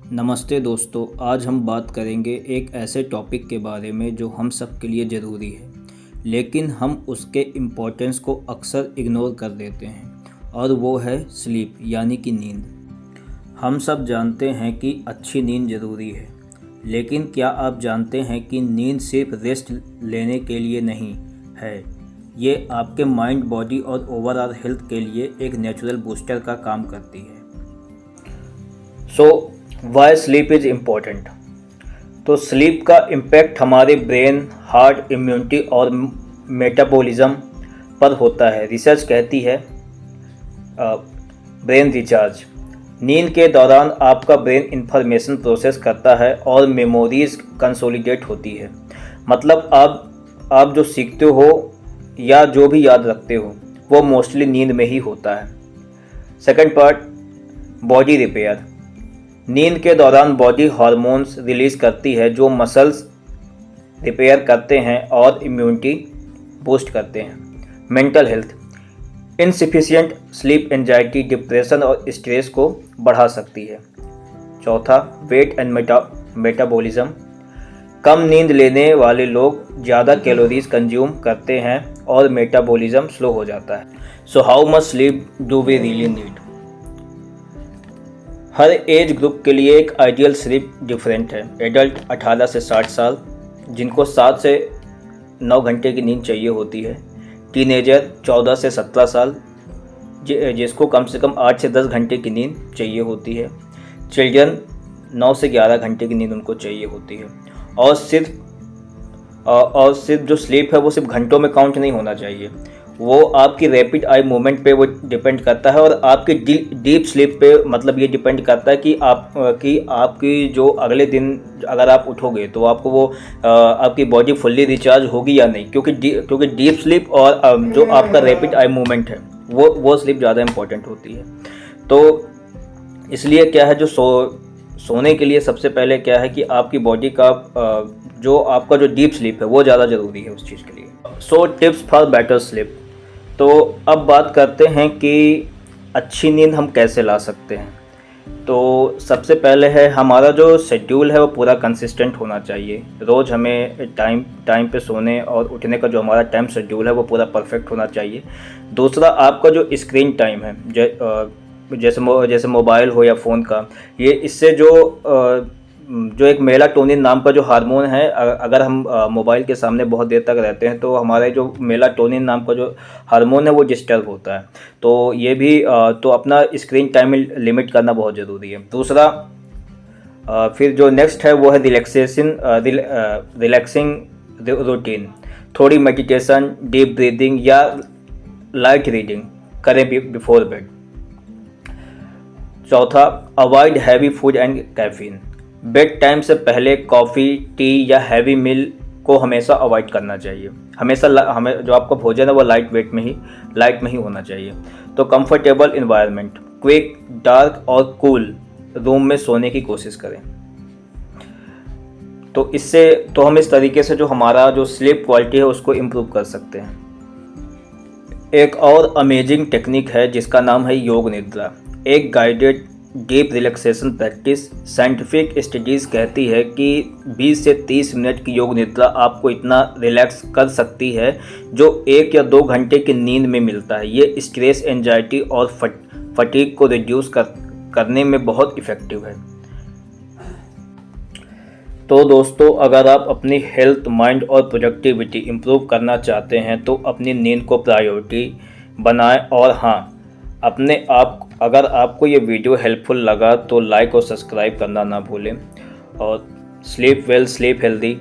नमस्ते दोस्तों, आज हम बात करेंगे एक ऐसे टॉपिक के बारे में जो हम सब के लिए ज़रूरी है, लेकिन हम उसके इम्पोर्टेंस को अक्सर इग्नोर कर देते हैं और वो है स्लीप यानी कि नींद। हम सब जानते हैं कि अच्छी नींद ज़रूरी है, लेकिन क्या आप जानते हैं कि नींद सिर्फ रेस्ट लेने के लिए नहीं है, ये आपके माइंड, बॉडी और ओवरऑल हेल्थ के लिए एक नेचुरल बूस्टर का काम करती है। सो वाई स्लीप इज़ इम्पोर्टेंट। तो स्लीप का इम्पैक्ट हमारे ब्रेन, हार्ट, इम्यूनिटी और मेटाबॉलिज्म पर होता है। रिसर्च कहती है ब्रेन रिचार्ज। नींद के दौरान आपका ब्रेन इंफॉर्मेशन प्रोसेस करता है और मेमोरीज कंसोलिडेट होती है। मतलब आप जो सीखते हो या जो भी याद रखते हो वो मोस्टली नींद में ही होता है। Second part, body repair. नींद के दौरान बॉडी हार्मोन्स रिलीज करती है जो मसल्स रिपेयर करते हैं और इम्यूनिटी बूस्ट करते हैं। Mental health, insufficient sleep anxiety, depression और स्ट्रेस को बढ़ा सकती है। चौथा, वेट एंड मेटाबॉलिज्म। कम नींद लेने वाले लोग ज़्यादा कैलोरीज कंज्यूम करते हैं और मेटाबॉलिज्म स्लो हो जाता है। So how much sleep do we really need? हर एज ग्रुप के लिए एक आइडियल स्लीप डिफरेंट है। एडल्ट 18 से 60 साल, जिनको 7 से 9 घंटे की नींद चाहिए होती है। टीनेजर 14 से 17 साल, जिसको कम से कम 8 से 10 घंटे की नींद चाहिए होती है। चिल्ड्रन 9 से 11 घंटे की नींद उनको चाहिए होती है। और सिर्फ जो स्लीप है वो सिर्फ घंटों में काउंट नहीं होना चाहिए, वो आपकी रैपिड आई मूवमेंट पे वो डिपेंड करता है और आपकी डीप स्लीप पे, मतलब ये डिपेंड करता है कि आपकी जो अगले दिन अगर आप उठोगे तो आपको वो आपकी बॉडी फुल्ली रिचार्ज होगी या नहीं, क्योंकि डीप स्लीप और जो आपका रैपिड आई मूवमेंट है वो स्लीप ज़्यादा इंपॉर्टेंट होती है। तो इसलिए क्या है, जो सोने के लिए सबसे पहले क्या है कि आपकी बॉडी का जो आपका जो डीप स्लीप है वो ज़्यादा ज़रूरी है उस चीज़ के लिए। सो टिप्स फॉर बेटर स्लीप। तो अब बात करते हैं कि अच्छी नींद हम कैसे ला सकते हैं। तो सबसे पहले है, हमारा जो शेड्यूल है वो पूरा कंसिस्टेंट होना चाहिए। रोज़ हमें टाइम पे सोने और उठने का जो हमारा टाइम शेड्यूल है वो पूरा परफेक्ट होना चाहिए। दूसरा, आपका जो स्क्रीन टाइम है, जैसे मोबाइल हो या फ़ोन का, ये इससे जो एक मेलाटोनिन नाम का जो हार्मोन है, अगर हम मोबाइल के सामने बहुत देर तक रहते हैं तो हमारे जो मेलाटोनिन नाम का जो हार्मोन है वो डिस्टर्ब होता है। तो ये भी तो अपना स्क्रीन टाइम लिमिट करना बहुत ज़रूरी है। दूसरा, फिर जो नेक्स्ट है वो है रिलैक्सिंग रूटीन। थोड़ी मेडिटेशन, डीप ब्रीदिंग या लाइट रीडिंग करें बिफोर बेड। चौथा, avoid heavy food and caffeine. Bed time से पहले कॉफ़ी, टी या हैवी मील को हमेशा अवॉइड करना चाहिए। हमेशा हमें जो आपका भोजन है वो लाइट में ही होना चाहिए। तो कंफर्टेबल इन्वायरमेंट, क्विक, डार्क और कूल रूम में सोने की कोशिश करें। तो हम इस तरीके से जो हमारा जो स्लीप क्वालिटी है उसको इम्प्रूव कर सकते हैं। एक और अमेजिंग टेक्निक है जिसका नाम है योग निद्रा, एक guided deep relaxation practice. Scientific studies कहती है कि 20 से 30 मिनट की योग निद्रा आपको इतना रिलैक्स कर सकती है जो 1 या 2 घंटे की नींद में मिलता है। ये स्ट्रेस, एंजाइटी और फटीग को रिड्यूस करने में बहुत इफ़ेक्टिव है। तो दोस्तों, अगर आप अपनी हेल्थ, माइंड और प्रोडक्टिविटी इम्प्रूव करना चाहते हैं तो अपनी नींद को प्रायोरिटी बनाएं। और हाँ, अगर आपको ये वीडियो हेल्पफुल लगा तो लाइक और सब्सक्राइब करना ना भूलें। और स्लीप वेल, स्लीप हेल्दी।